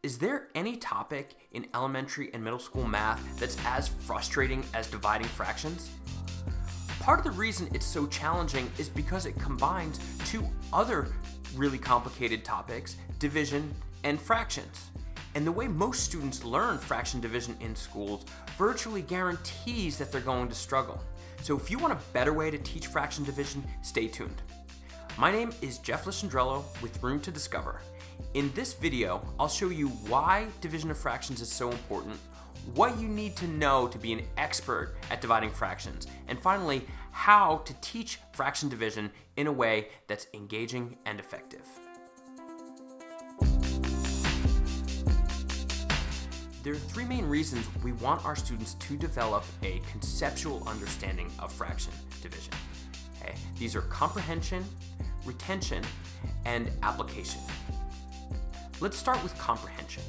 Is there any topic in elementary and middle school math that's as frustrating as dividing fractions? Part of the reason it's so challenging is because it combines two other really complicated topics, division and fractions. And the way most students learn fraction division in schools virtually guarantees that they're going to struggle. So if you want a better way to teach fraction division, stay tuned. My name is Jeff Liscandrello with Room to Discover. In this video, I'll show you why division of fractions is so important, what you need to know to be an expert at dividing fractions, and finally, how to teach fraction division in a way that's engaging and effective. There are three main reasons we want our students to develop a conceptual understanding of fraction division. Okay? These are comprehension, retention, and application. Let's start with comprehension.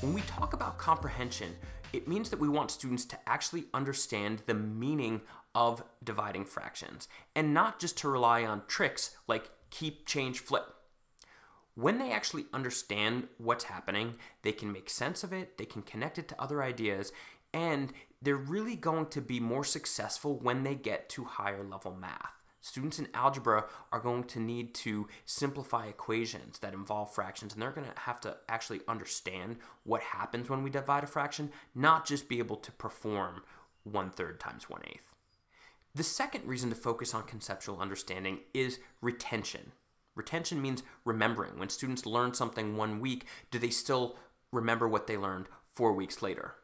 When we talk about comprehension, it means that we want students to actually understand the meaning of dividing fractions and not just to rely on tricks like keep, change, flip. When they actually understand what's happening, they can make sense of it, they can connect it to other ideas, and they're really going to be more successful when they get to higher level math. Students in algebra are going to need to simplify equations that involve fractions, and they're going to have to actually understand what happens when we divide a fraction, not just be able to perform 1/3 times 1/8. The second reason to focus on conceptual understanding is retention. Retention means remembering. When students learn something 1 week, do they still remember what they learned 4 weeks later?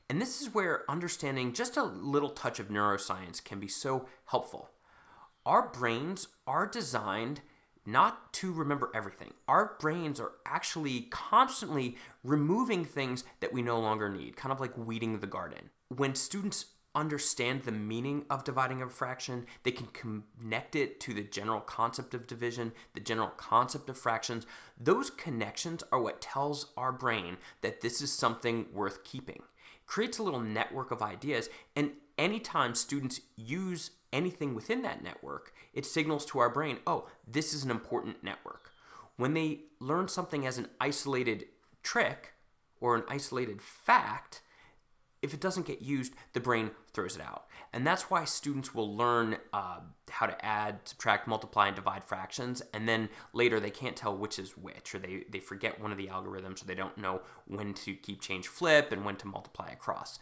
And this is where understanding just a little touch of neuroscience can be so helpful. Our brains are designed not to remember everything. Our brains are actually constantly removing things that we no longer need, kind of like weeding the garden. When students understand the meaning of dividing a fraction, they can connect it to the general concept of division, the general concept of fractions. Those connections are what tells our brain that this is something worth keeping. It creates a little network of ideas, and anytime students use anything within that network, it signals to our brain, oh, this is an important network. When they learn something as an isolated trick or an isolated fact, if it doesn't get used, the brain throws it out. And that's why students will learn how to add, subtract, multiply, and divide fractions, and then later they can't tell which is which, or they forget one of the algorithms, or they don't know when to keep, change, flip, and when to multiply across.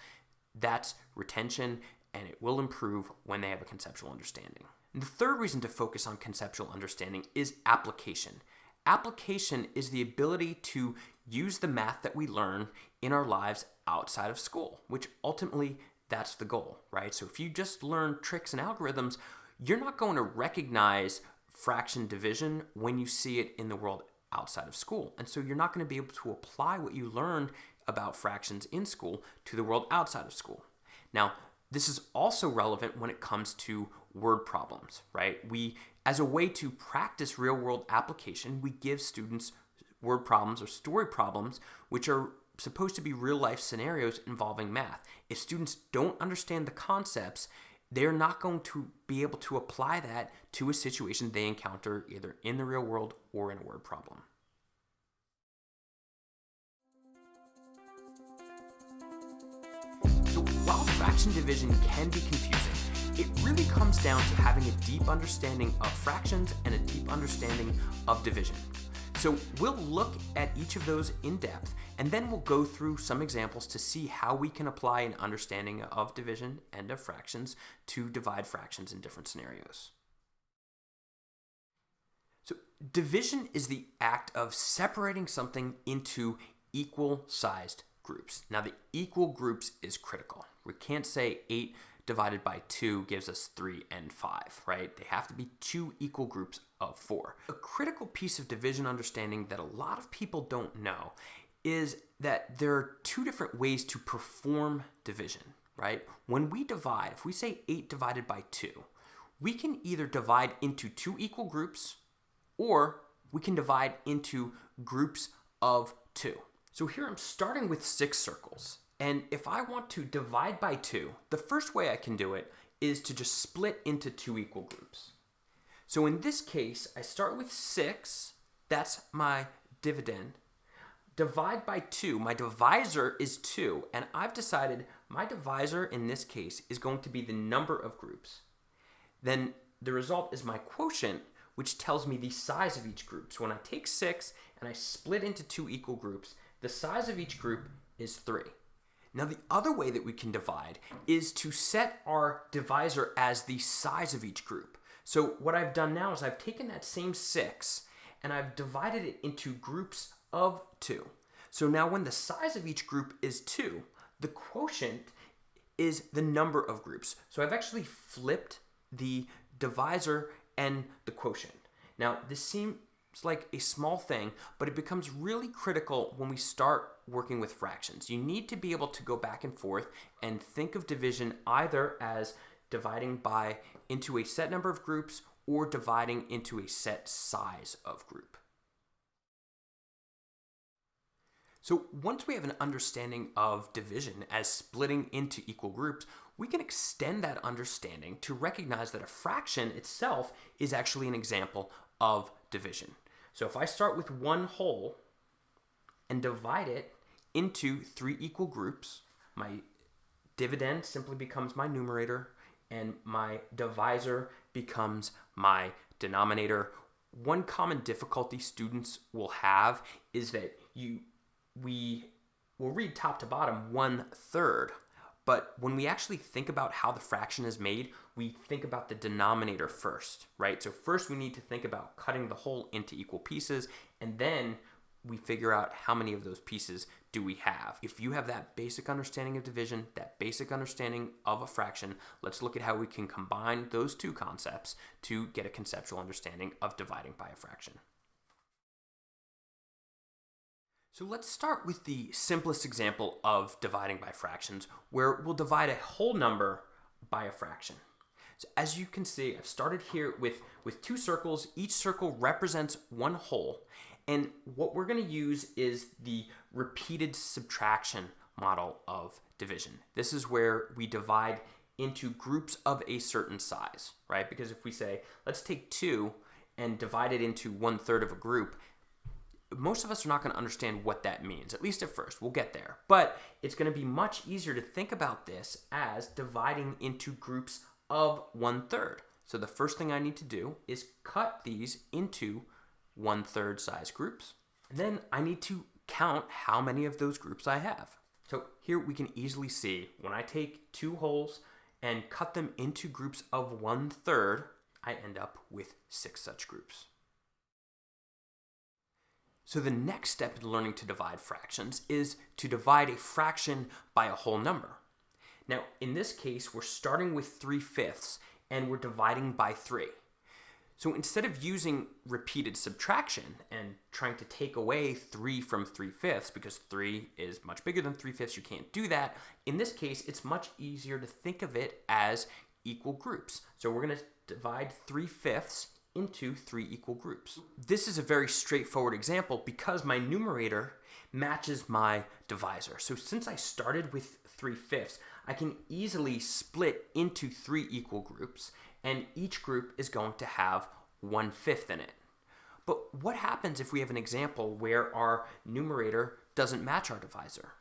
That's retention, and it will improve when they have a conceptual understanding. And the third reason to focus on conceptual understanding is application. Application is the ability to use the math that we learn in our lives outside of school, which ultimately that's the goal, right? So if you just learn tricks and algorithms, you're not going to recognize fraction division when you see it in the world outside of school. And so you're not going to be able to apply what you learned about fractions in school to the world outside of school. Now, this is also relevant when it comes to word problems, right? As a way to practice real-world application, we give students word problems or story problems, which are supposed to be real-life scenarios involving math. If students don't understand the concepts, they're not going to be able to apply that to a situation they encounter either in the real world or in a word problem. So while fraction division can be confusing, it really comes down to having a deep understanding of fractions and a deep understanding of division. So we'll look at each of those in depth, and then we'll go through some examples to see how we can apply an understanding of division and of fractions to divide fractions in different scenarios. So division is the act of separating something into equal-sized groups. Now the equal groups is critical. We can't say 8 divided by 2 gives us 3 and 5, right? They have to be two equal groups of 4. A critical piece of division understanding that a lot of people don't know is that there are two different ways to perform division, right? When we divide, if we say 8 divided by 2, we can either divide into two equal groups or we can divide into groups of 2. So here I'm starting with 6 circles. And if I want to divide by 2, the first way I can do it is to just split into two equal groups. So in this case, I start with 6, that's my dividend. divide by 2, my divisor is 2, and I've decided my divisor in this case is going to be the number of groups. Then the result is my quotient, which tells me the size of each group. So when I take 6 and I split into 2 equal groups, the size of each group is 3. Now the other way that we can divide is to set our divisor as the size of each group. So what I've done now is I've taken that same 6 and I've divided it into groups of 2. So now when the size of each group is 2, the quotient is the number of groups. So I've actually flipped the divisor and the quotient. Now this seems like a small thing, but it becomes really critical when we start working with fractions. You need to be able to go back and forth and think of division either as dividing by into a set number of groups or dividing into a set size of group. So once we have an understanding of division as splitting into equal groups, we can extend that understanding to recognize that a fraction itself is actually an example of division. So if I start with one whole and divide it into 3 equal groups, my dividend simply becomes my numerator and my divisor becomes my denominator. One common difficulty students will have is that we will read top to bottom 1/3, but when we actually think about how the fraction is made, we think about the denominator first, right? So first we need to think about cutting the whole into equal pieces, and then we figure out how many of those pieces do we have. If you have that basic understanding of division, that basic understanding of a fraction, let's look at how we can combine those two concepts to get a conceptual understanding of dividing by a fraction. So let's start with the simplest example of dividing by fractions, where we'll divide a whole number by a fraction. So as you can see, I've started here with 2 circles. Each circle represents one whole. And what we're going to use is the repeated subtraction model of division. This is where we divide into groups of a certain size, right? Because if we say, let's take 2 and divide it into 1/3 of a group, most of us are not going to understand what that means, at least at first. We'll get there. But it's going to be much easier to think about this as dividing into groups of 1/3. So the first thing I need to do is cut these into 1/3 size groups. And then I need to count how many of those groups I have. So here we can easily see when I take 2 wholes and cut them into groups of 1/3, I end up with 6 such groups. So the next step in learning to divide fractions is to divide a fraction by a whole number. Now, in this case, we're starting with 3/5 and we're dividing by 3. So instead of using repeated subtraction and trying to take away 3 from 3/5, because 3 is much bigger than 3/5, you can't do that. In this case, it's much easier to think of it as equal groups. So we're going to divide 3/5 into 3 equal groups. This is a very straightforward example because my numerator matches my divisor. So since I started with 3/5, I can easily split into 3 equal groups, and each group is going to have 1/5 in it. But what happens if we have an example where our numerator doesn't match our divisor?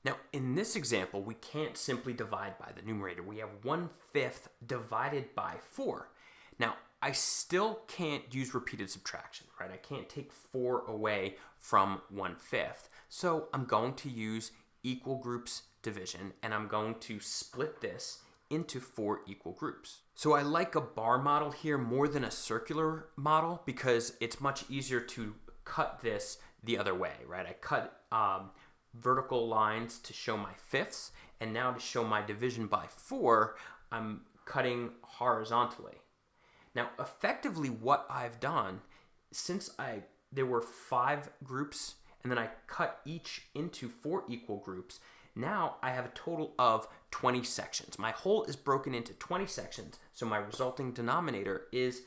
Now, in this example, we can't simply divide by the numerator. We have 1/5 divided by 4. Now, I still can't use repeated subtraction, right? I can't take 4 away from 1/5. So I'm going to use equal groups division, and I'm going to split this into 4 equal groups. So I like a bar model here more than a circular model because it's much easier to cut this the other way, right? I cut vertical lines to show my fifths, and now to show my division by 4, I'm cutting horizontally. Now, effectively what I've done, since there were 5 groups and then I cut each into 4 equal groups, now I have a total of 20 sections. My whole is broken into 20 sections, so my resulting denominator is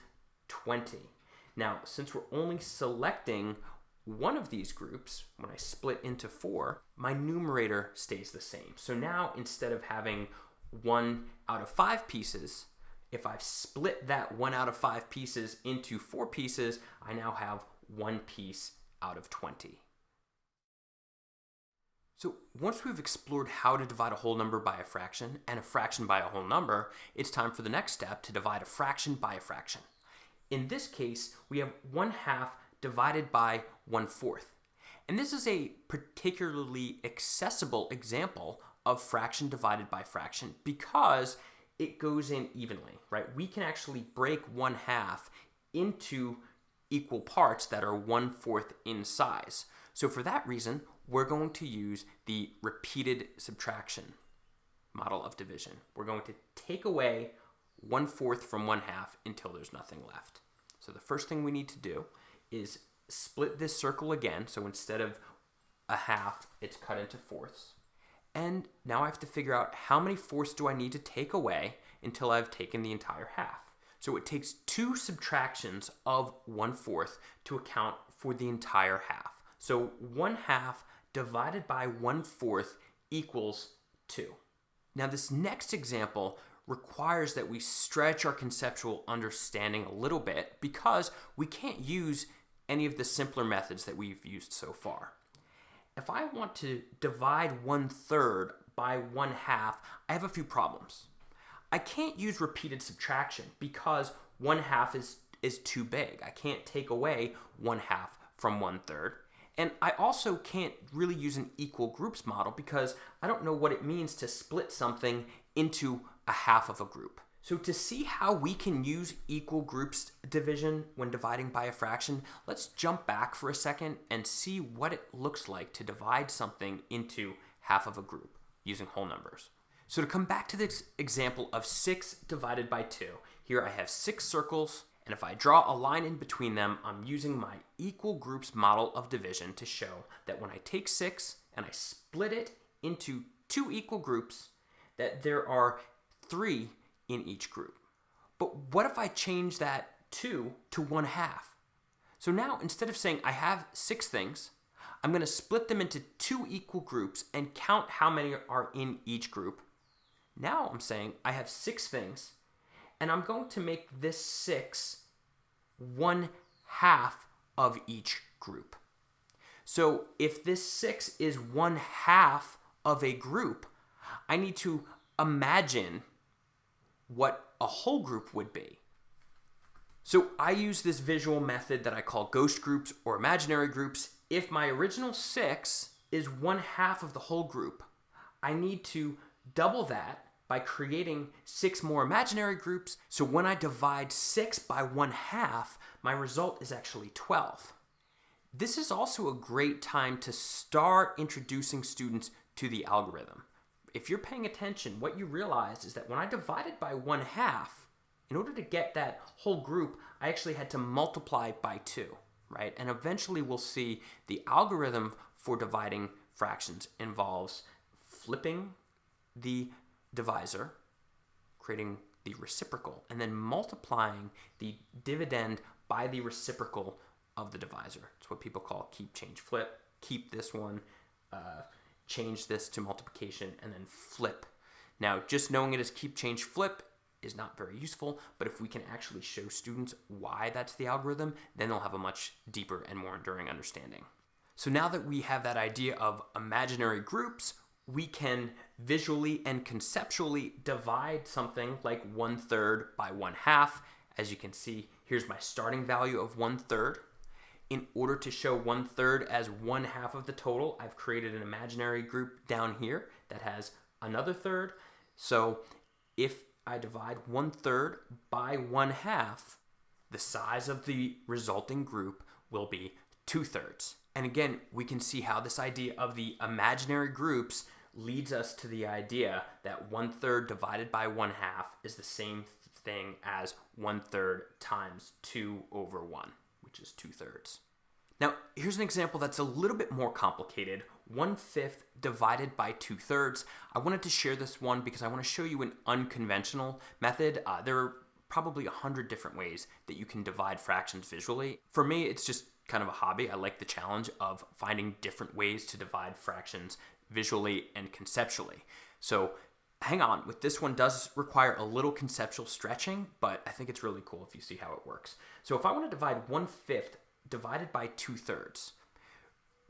20. Now, since we're only selecting one of these groups, when I split into 4, my numerator stays the same. So now, instead of having 1 out of 5 pieces, if I've split that 1 out of 5 pieces into 4 pieces, I now have 1 piece out of 20. So once we've explored how to divide a whole number by a fraction and a fraction by a whole number, it's time for the next step to divide a fraction by a fraction. In this case, we have 1/2 divided by 1/4. And this is a particularly accessible example of fraction divided by fraction because it goes in evenly, right? We can actually break 1/2 into equal parts that are 1/4 in size. So for that reason, we're going to use the repeated subtraction model of division. We're going to take away 1/4 from 1/2 until there's nothing left. So the first thing we need to do is split this circle again. So instead of a half, it's cut into fourths. And now I have to figure out how many fourths do I need to take away until I've taken the entire half. So it takes 2 subtractions of 1/4 to account for the entire half. So 1/2 divided by 1/4 equals 2. Now this next example requires that we stretch our conceptual understanding a little bit because we can't use any of the simpler methods that we've used so far. If I want to divide 1/3 by 1/2, I have a few problems. I can't use repeated subtraction because 1/2 is too big. I can't take away 1/2 from 1/3. And I also can't really use an equal groups model because I don't know what it means to split something into a half of a group. So to see how we can use equal groups division when dividing by a fraction, let's jump back for a second and see what it looks like to divide something into half of a group using whole numbers. So to come back to this example of 6 divided by 2, here I have 6 circles, and if I draw a line in between them, I'm using my equal groups model of division to show that when I take 6 and I split it into 2 equal groups, that there are 3 in each group. But what if I change that 2 to 1/2? So now instead of saying I have 6 things, I'm going to split them into 2 equal groups and count how many are in each group. Now I'm saying I have 6 things, and I'm going to make this 6 1/2 of each group. So if this 6 is 1/2 of a group, I need to imagine what a whole group would be. So I use this visual method that I call ghost groups or imaginary groups. If my original 6 is 1/2 of the whole group, I need to double that by creating 6 more imaginary groups. So when I divide 6 by 1/2, my result is actually 12. This is also a great time to start introducing students to the algorithm. If you're paying attention, what you realize is that when I divided by 1/2, in order to get that whole group, I actually had to multiply by 2, right? And eventually we'll see the algorithm for dividing fractions involves flipping the divisor, creating the reciprocal, and then multiplying the dividend by the reciprocal of the divisor. It's what people call keep, change, flip. Keep this one, change this to multiplication, and then flip. Now, just knowing it as keep, change, flip is not very useful, but if we can actually show students why that's the algorithm, then they'll have a much deeper and more enduring understanding. So now that we have that idea of imaginary groups, we can visually and conceptually divide something like 1/3 by 1/2. As you can see, here's my starting value of 1/3. In order to show 1/3 as 1/2 of the total, I've created an imaginary group down here that has another third. So if I divide 1/3 by 1/2, the size of the resulting group will be 2/3. And again, we can see how this idea of the imaginary groups leads us to the idea that 1/3 divided by 1/2 is the same thing as 1/3 times 2/1, which is 2/3. Now, here's an example that's a little bit more complicated. 1/5 divided by 2/3. I wanted to share this one because I want to show you an unconventional method. There are probably 100 different ways that you can divide fractions visually. For me, it's just kind of a hobby. I like the challenge of finding different ways to divide fractions visually and conceptually. So hang on, with this one does require a little conceptual stretching, but I think it's really cool if you see how it works. So if I want to divide 1/5 divided by 2/3,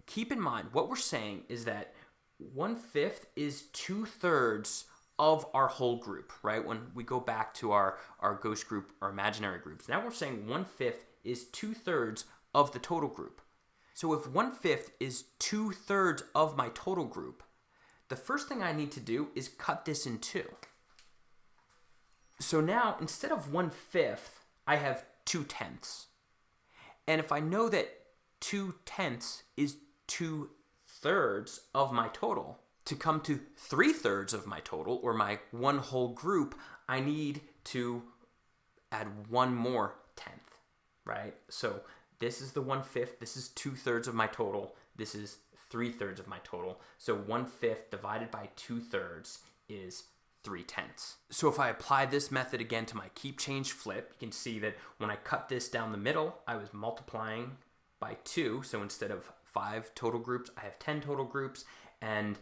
keep in mind what we're saying is that 1/5 is 2/3 of our whole group, right? When we go back to our ghost group or imaginary groups, now we're saying 1/5 is 2/3 of the total group. So if 1/5 is 2/3 of my total group, the first thing I need to do is cut this in two. So now instead of 1/5, I have 2/10. And if I know that 2/10 is 2/3 of my total, to come to 3/3 of my total, or my one whole group, I need to add one more tenth, right? So this is the 1/5, this is 2/3 of my total, this is 3/3 of my total. So 1/5 divided by 2/3 is 3/10. So if I apply this method again to my keep, change, flip, you can see that when I cut this down the middle, I was multiplying by 2. So instead of 5 total groups, I have 10 total groups. And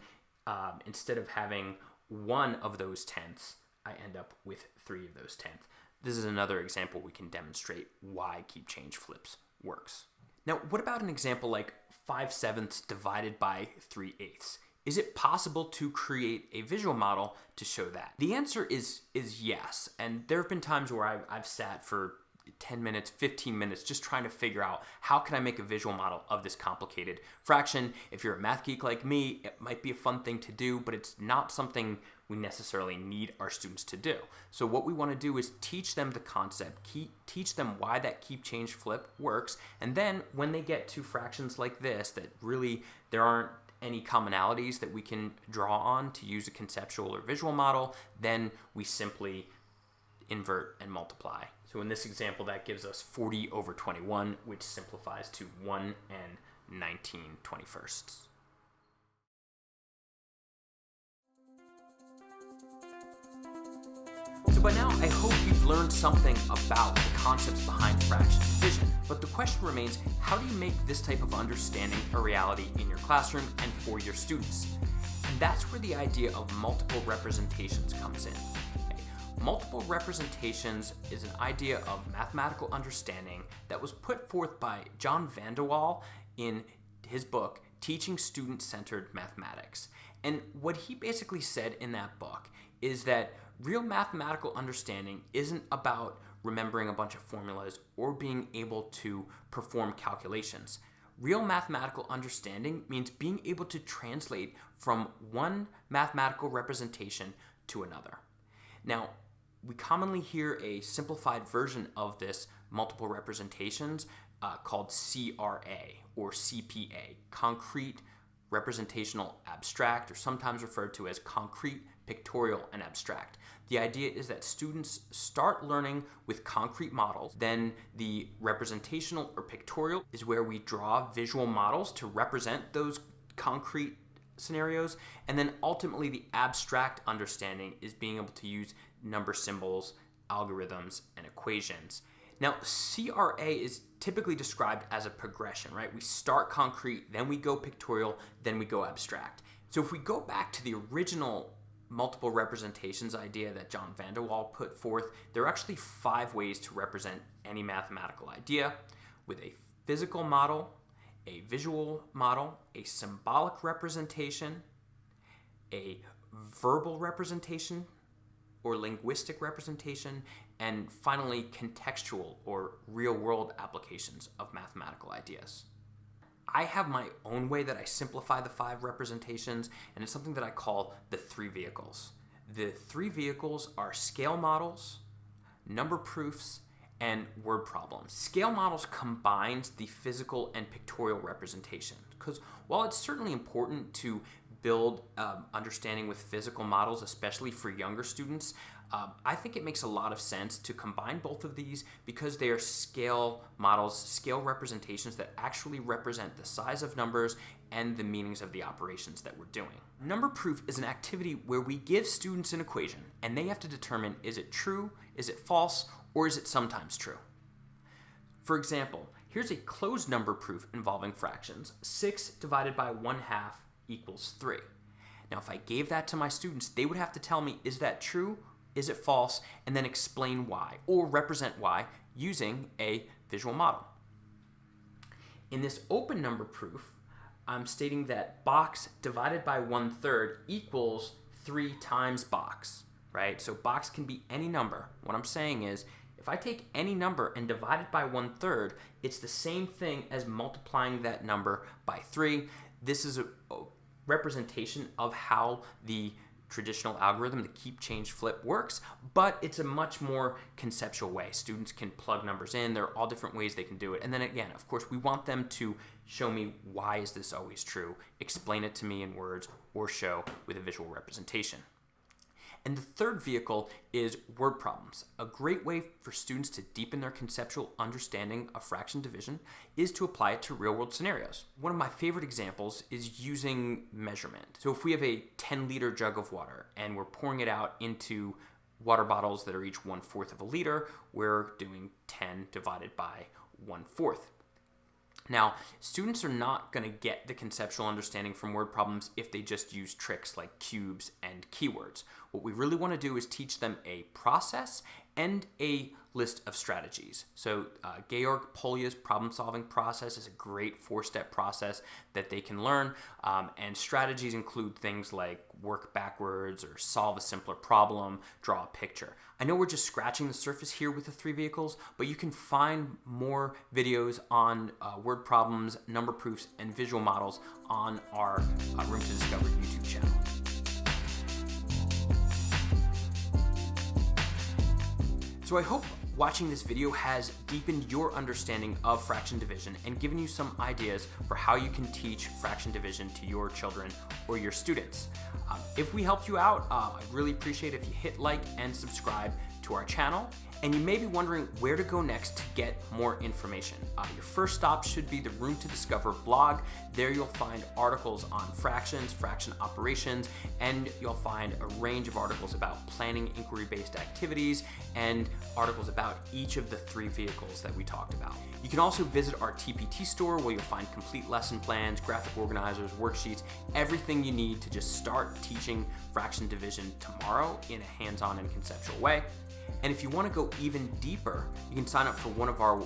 instead of having one of those tenths, I end up with 3 of those tenths. This is another example we can demonstrate why keep, change, flips works. Now, what about an example like 5/7 divided by 3/8? Is it possible to create a visual model to show that? The answer is yes. And there have been times where I've sat for 10 minutes, 15 minutes, just trying to figure out how can I make a visual model of this complicated fraction. If you're a math geek like me, it might be a fun thing to do, but it's not something we necessarily need our students to do. So what we want to do is teach them the concept, teach them why that keep, change, flip works, and then when they get to fractions like this that really there aren't any commonalities that we can draw on to use a conceptual or visual model, then we simply invert and multiply. So in this example, that gives us 40/21, which simplifies to 1 and 19/21. So by now, I hope you've learned something about the concepts behind fraction division. But the question remains, how do you make this type of understanding a reality in your classroom and for your students? And that's where the idea of multiple representations comes in. Multiple representations is an idea of mathematical understanding that was put forth by John Van de Waal in his book, Teaching Student-Centered Mathematics. And what he basically said in that book is that real mathematical understanding isn't about remembering a bunch of formulas or being able to perform calculations. Real mathematical understanding means being able to translate from one mathematical representation to another. Now, we commonly hear a simplified version of this multiple representations called CRA or CPA, Concrete Representational Abstract, or sometimes referred to as Concrete Pictorial and Abstract. The idea is that students start learning with concrete models, then the representational or pictorial is where we draw visual models to represent those concrete scenarios, and then ultimately the abstract understanding is being able to use number symbols, algorithms, and equations. Now, CRA is typically described as a progression, right? We start concrete, then we go pictorial, then we go abstract. So if we go back to the original multiple representations idea that John Van de Waal put forth, there are actually 5 ways to represent any mathematical idea: with a physical model, a visual model, a symbolic representation, a verbal representation or linguistic representation, and finally contextual or real-world applications of mathematical ideas. I have my own way that I simplify the 5 representations, and it's something that I call the 3 vehicles. The 3 vehicles are scale models, number proofs, and word problems. Scale models combines the physical and pictorial representation, because while it's certainly important to build understanding with physical models, especially for younger students, I think it makes a lot of sense to combine both of these because they are scale models, scale representations that actually represent the size of numbers and the meanings of the operations that we're doing. Number proof is an activity where we give students an equation and they have to determine, is it true, is it false, or is it sometimes true? For example, here's a closed number proof involving fractions. 6 divided by 1/2 equals 3. Now, if I gave that to my students, they would have to tell me, is that true, is it false, and then explain why, or represent why, using a visual model. In this open number proof, I'm stating that box divided by 1/3 equals 3 times box, right? So box can be any number. What I'm saying is, if I take any number and divide it by 1/3, it's the same thing as multiplying that number by 3. This is a representation of how the traditional algorithm, the keep, change, flip, works, but it's a much more conceptual way. Students can plug numbers in. There are all different ways they can do it. And then again, of course, we want them to show me, why is this always true? Explain it to me in words, or show with a visual representation. And the third vehicle is word problems. A great way for students to deepen their conceptual understanding of fraction division is to apply it to real-world scenarios. One of my favorite examples is using measurement. So if we have a 10-liter jug of water and we're pouring it out into water bottles that are each 1/4 of a liter, we're doing 10 divided by 1/4. Now, students are not going to get the conceptual understanding from word problems if they just use tricks like cubes and keywords. What we really want to do is teach them a process and a list of strategies. So Georg Polya's problem-solving process is a great 4-step process that they can learn, and strategies include things like work backwards or solve a simpler problem, draw a picture. I know we're just scratching the surface here with the 3 vehicles, but you can find more videos on word problems, number proofs, and visual models on our Room to Discover YouTube channel. So I hope watching this video has deepened your understanding of fraction division and given you some ideas for how you can teach fraction division to your children or your students. If we helped you out, I'd really appreciate it if you hit like and subscribe to our channel. And you may be wondering where to go next to get more information. Your first stop should be the Room to Discover blog. There you'll find articles on fractions, fraction operations, and you'll find a range of articles about planning inquiry-based activities and articles about each of the 3 vehicles that we talked about. You can also visit our TPT store where you'll find complete lesson plans, graphic organizers, worksheets, everything you need to just start teaching fraction division tomorrow in a hands-on and conceptual way. And if you want to go even deeper, you can sign up for one of our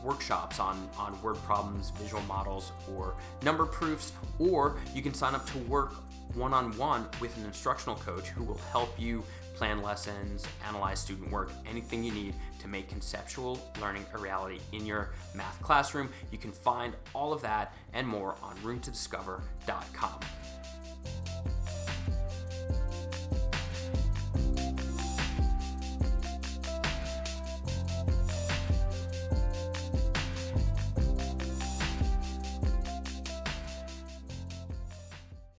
workshops on word problems, visual models, or number proofs, or you can sign up to work one-on-one with an instructional coach who will help you plan lessons, analyze student work, anything you need to make conceptual learning a reality in your math classroom. You can find all of that and more on roomtodiscover.com.